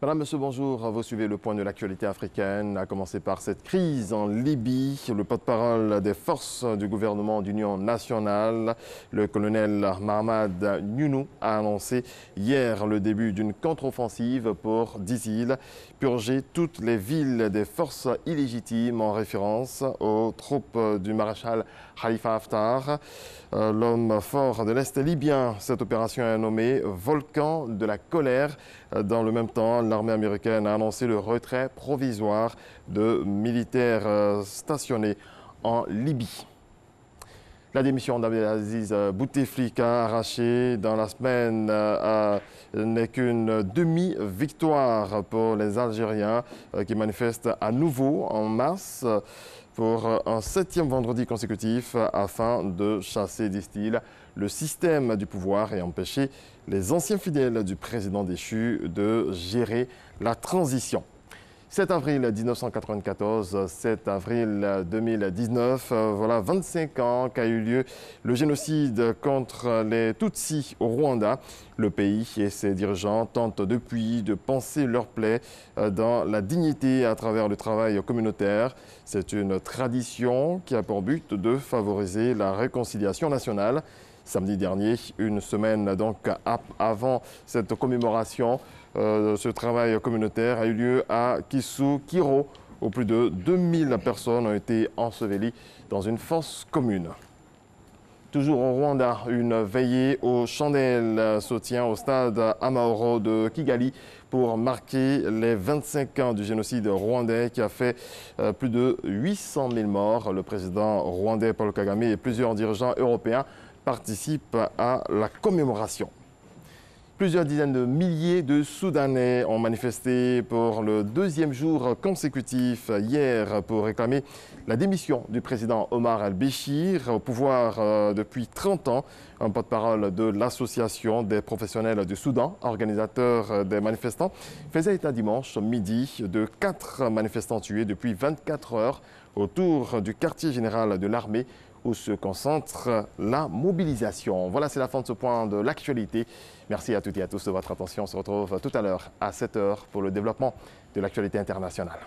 Madame, Monsieur, bonjour. Vous suivez le point de l'actualité africaine, à commencer par cette crise en Libye. Le porte-parole des forces du gouvernement d'union nationale, le colonel Mahamad Younou, a annoncé hier le début d'une contre-offensive pour, dit-il, purger toutes les villes des forces illégitimes en référence aux troupes du maréchal Khalifa Haftar. L'homme fort de l'Est libyen, cette opération est nommée Volcan de la colère. Dans le même temps, l'armée américaine a annoncé le retrait provisoire de militaires stationnés en Libye. La démission d'Abdelaziz Bouteflika arrachée dans la semaine n'est qu'une demi-victoire pour les Algériens qui manifestent à nouveau en masse pour un 7e vendredi consécutif afin de chasser, disent-ils, le système du pouvoir et empêcher les anciens fidèles du président déchu de gérer la transition. 7 avril 1994, 7 avril 2019, voilà 25 ans qu'a eu lieu le génocide contre les Tutsis au Rwanda. Le pays et ses dirigeants tentent depuis de panser leurs plaies dans la dignité à travers le travail communautaire. C'est une tradition qui a pour but de favoriser la réconciliation nationale. Samedi dernier, une semaine donc avant cette commémoration, ce travail communautaire a eu lieu à Kisumu, où plus de 2000 personnes ont été ensevelies dans une fosse commune. Toujours au Rwanda, une veillée aux chandelles se tient au stade Amahoro de Kigali pour marquer les 25 ans du génocide rwandais qui a fait plus de 800 000 morts. Le président rwandais Paul Kagame et plusieurs dirigeants européens participent à la commémoration. Plusieurs dizaines de milliers de Soudanais ont manifesté pour le 2e jour consécutif hier pour réclamer la démission du président Omar al-Béchir, au pouvoir depuis 30 ans. Un porte-parole de l'Association des professionnels du Soudan, organisateur des manifestants, faisait état dimanche midi de 4 manifestants tués depuis 24 heures autour du quartier général de l'armée où se concentre la mobilisation. Voilà, c'est la fin de ce point de l'actualité. Merci à toutes et à tous de votre attention. On se retrouve tout à l'heure à 7 h pour le développement de l'actualité internationale.